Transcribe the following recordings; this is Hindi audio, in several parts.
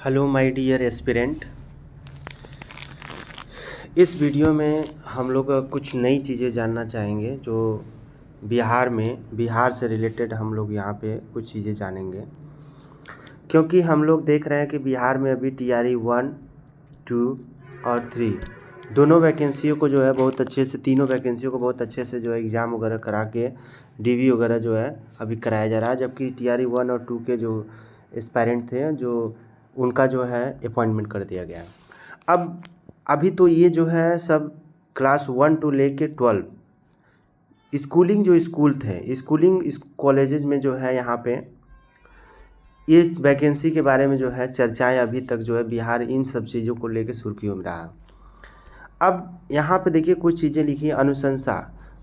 Hello my dear aspirant. इस वीडियो में हम लोग कुछ नई चीज़ें जानना चाहेंगे जो बिहार से रिलेटेड हम लोग यहाँ पे कुछ चीज़ें जानेंगे, क्योंकि हम लोग देख रहे हैं कि बिहार में अभी TRE 1, 2 और 3 दोनों वैकेंसियों को जो है बहुत अच्छे से, तीनों वैकेंसियों को बहुत अच्छे से जो है एग्ज़ाम वगैरह करा के DV वगैरह जो है अभी कराया जा रहा है, जबकि TRE 1 और 2 के जो एस्पायरेंट थे जो उनका जो है अपॉइंटमेंट कर दिया गया। अब अभी तो ये जो है सब क्लास 1 टू लेके 12 स्कूलिंग जो स्कूल थे, स्कूलिंग कॉलेजेज में जो है यहाँ पे ये वैकेंसी के बारे में जो है चर्चाएं अभी तक जो है बिहार इन सब चीज़ों को लेके सुर्खियों में रहा। अब यहाँ पे देखिए कुछ चीज़ें लिखी। अनुशंसा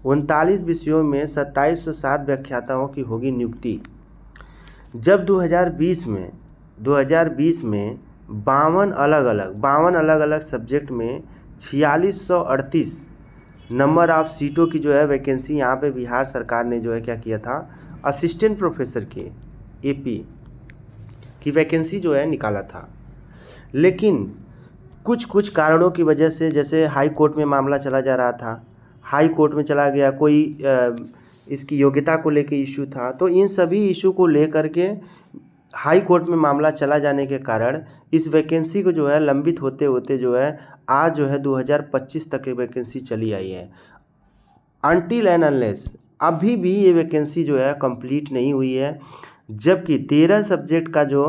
39 विषयों में 2707 व्याख्याताओं की होगी नियुक्ति। जब 2020 में 52 अलग अलग सब्जेक्ट में 4638 नंबर ऑफ सीटों की जो है वैकेंसी यहाँ पे बिहार सरकार ने जो है क्या किया था, असिस्टेंट प्रोफेसर के AP की वैकेंसी जो है निकाला था। लेकिन कुछ कारणों की वजह से, जैसे हाई कोर्ट में मामला चला जा रहा था, हाई कोर्ट में चला गया, कोई इसकी योग्यता को लेके इशू था, तो इन सभी इशू को लेकर के हाई कोर्ट में मामला चला जाने के कारण इस वैकेंसी को जो है लंबित होते होते जो है आज जो है 2025 तक की वैकेंसी चली आई है। अनटिल एंड अनलेस अभी भी ये वैकेंसी जो है कंप्लीट नहीं हुई है, जबकि 13 सब्जेक्ट का जो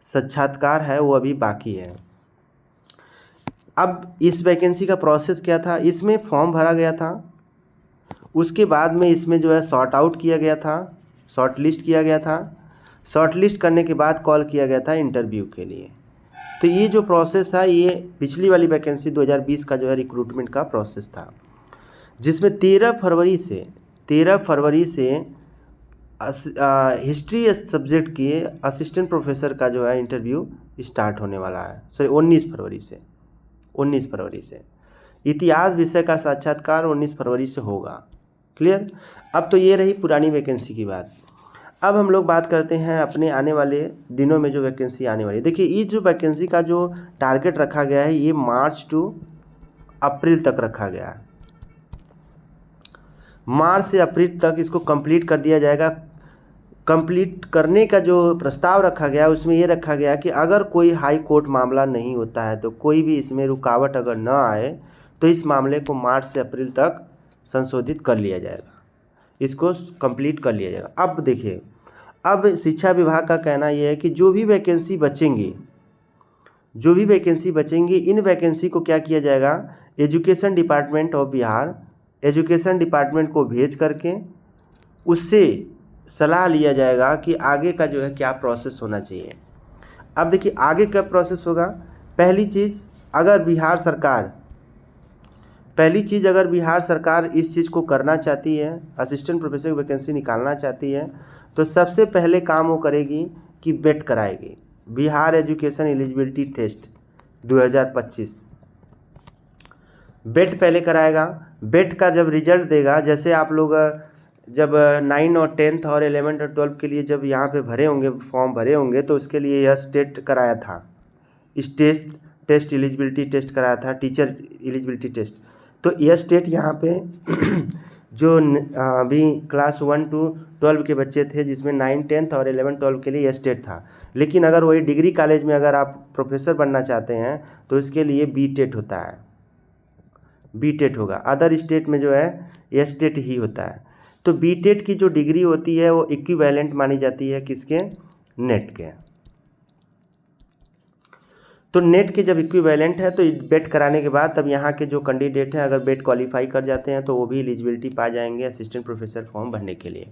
साक्षात्कार है वो अभी बाकी है। अब इस वैकेंसी का प्रोसेस क्या था, इसमें फॉर्म भरा गया था, उसके बाद में इसमें जो है सॉर्ट आउट किया गया था, शॉर्ट लिस्ट किया गया था, शॉर्ट लिस्ट करने के बाद कॉल किया गया था इंटरव्यू के लिए। तो ये जो प्रोसेस था ये पिछली वाली वैकेंसी 2020 का जो है रिक्रूटमेंट का प्रोसेस था, जिसमें 13 फरवरी से हिस्ट्री सब्जेक्ट के असिस्टेंट प्रोफेसर का जो है इंटरव्यू स्टार्ट होने वाला है। सॉरी 19 फरवरी से इतिहास विषय का साक्षात्कार 19 फरवरी से होगा। क्लियर। अब तो ये रही पुरानी वैकेंसी की बात। अब हम लोग बात करते हैं अपने आने वाले दिनों में जो वैकेंसी आने वाली है। देखिए ये जो वैकेंसी का जो टारगेट रखा गया है ये मार्च टू अप्रैल तक रखा गया है। मार्च से अप्रैल तक इसको कंप्लीट कर दिया जाएगा। कंप्लीट करने का जो प्रस्ताव रखा गया उसमें ये रखा गया कि अगर कोई हाई कोर्ट मामला नहीं होता है, तो कोई भी इसमें रुकावट अगर न आए तो इस मामले को मार्च से अप्रैल तक संशोधित कर लिया जाएगा, इसको कंप्लीट कर लिया जाएगा। अब देखिए, अब शिक्षा विभाग का कहना यह है कि जो भी वैकेंसी बचेंगी इन वैकेंसी को क्या किया जाएगा, education department of Bihar education department को भेज करके उससे सलाह लिया जाएगा कि आगे का जो है क्या प्रोसेस होना चाहिए। अब देखिए आगे क्या प्रोसेस होगा। पहली चीज़ अगर बिहार सरकार इस चीज़ को करना चाहती है, असिस्टेंट प्रोफेसर की वैकेंसी निकालना चाहती है, तो सबसे पहले काम वो करेगी कि बेट कराएगी, बिहार एजुकेशन एलिजिबिलिटी टेस्ट 2025 बेट पहले कराएगा। बेट का जब रिजल्ट देगा, जैसे आप लोग जब 9 और 10th और 11th और 12th के लिए जब यहाँ पे फॉर्म भरे होंगे, तो उसके लिए यह स्टेट कराया था, टेस्ट एलिजिबिलिटी टेस्ट कराया था, टीचर एलिजिबिलिटी टेस्ट। तो यह स्टेट यहाँ पे जो अभी क्लास 1 टू 12 के बच्चे थे, जिसमें 9, 10th और 11, 12 के लिए यह स्टेट था। लेकिन अगर वही डिग्री कॉलेज में अगर आप प्रोफेसर बनना चाहते हैं तो इसके लिए BTET होता है, BTET होगा। अदर स्टेट में जो है यह स्टेट ही होता है। तो BTET की जो डिग्री होती है वो इक्विवेलेंट मानी जाती है किसके, नेट के। तो नेट के जब इक्विवेलेंट है तो बेट कराने के बाद तब यहाँ के जो कैंडिडेट हैं अगर बेट क्वालिफाई कर जाते हैं तो वो भी एलिजिबिलिटी पा जाएंगे असिस्टेंट प्रोफेसर फॉर्म भरने के लिए।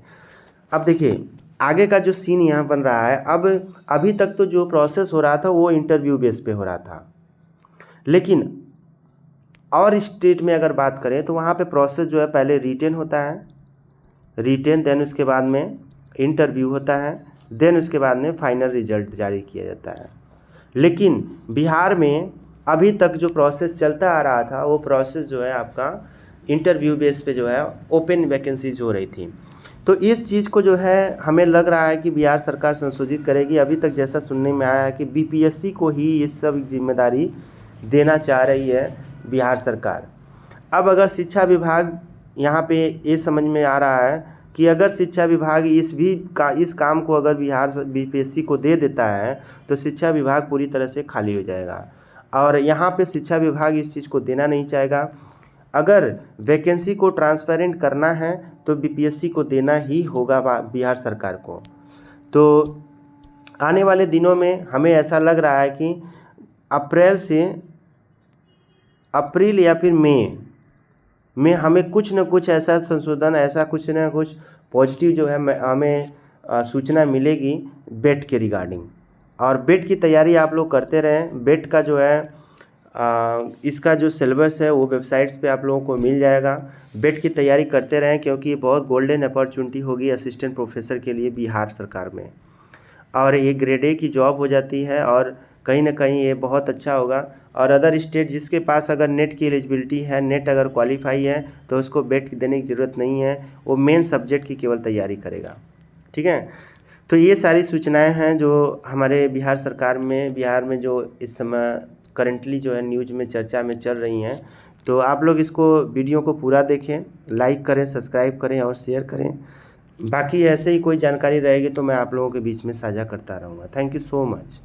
अब देखिए आगे का जो सीन यहाँ बन रहा है। अब अभी तक तो जो प्रोसेस हो रहा था वो इंटरव्यू बेस पे हो रहा था, लेकिन और स्टेट में अगर बात करें तो वहाँ पे प्रोसेस जो है पहले रिटेन होता है, देन उसके बाद में इंटरव्यू होता है, देन उसके बाद में फाइनल रिजल्ट जारी किया जाता है। लेकिन बिहार में अभी तक जो प्रोसेस चलता आ रहा था वो प्रोसेस जो है आपका इंटरव्यू बेस पे जो है ओपन वैकेंसीज हो रही थी। तो इस चीज़ को जो है हमें लग रहा है कि बिहार सरकार संशोधित करेगी। अभी तक जैसा सुनने में आया है कि बीपीएससी को ही ये सब जिम्मेदारी देना चाह रही है बिहार सरकार। अब अगर शिक्षा विभाग यहाँ पे ये समझ में आ रहा है कि अगर शिक्षा विभाग इस काम को अगर बिहार बीपीएससी को दे देता है तो शिक्षा विभाग पूरी तरह से खाली हो जाएगा, और यहाँ पे शिक्षा विभाग इस चीज़ को देना नहीं चाहेगा। अगर वैकेंसी को ट्रांसपेरेंट करना है तो बीपीएससी को देना ही होगा बिहार सरकार को। तो आने वाले दिनों में हमें ऐसा लग रहा है कि अप्रैल या फिर मई में हमें कुछ न कुछ ऐसा संशोधन, ऐसा कुछ न कुछ पॉजिटिव जो है हमें सूचना मिलेगी बेट के रिगार्डिंग। और बेट की तैयारी आप लोग करते रहें। बेट का जो है इसका जो सिलेबस है वो वेबसाइट्स पे आप लोगों को मिल जाएगा। बेट की तैयारी करते रहें क्योंकि ये बहुत गोल्डन अपॉर्चुनिटी होगी असिस्टेंट प्रोफेसर के लिए बिहार सरकार में, और ये ग्रेड ए की जॉब हो जाती है और कहीं ना कहीं ये बहुत अच्छा होगा। और अदर स्टेट जिसके पास अगर नेट की एलिजिबिलिटी है, नेट अगर क्वालिफाई है, तो उसको बेट देने की ज़रूरत नहीं है, वो मेन सब्जेक्ट की केवल तैयारी करेगा। ठीक है, तो ये सारी सूचनाएं हैं जो हमारे बिहार में जो इस समय करंटली जो है न्यूज़ में चर्चा में चल रही हैं। तो आप लोग इसको वीडियो को पूरा देखें, लाइक करें, सब्सक्राइब करें और शेयर करें। बाकी ऐसे ही कोई जानकारी रहेगी तो मैं आप लोगों के बीच में साझा करता रहूँगा। Thank you so much.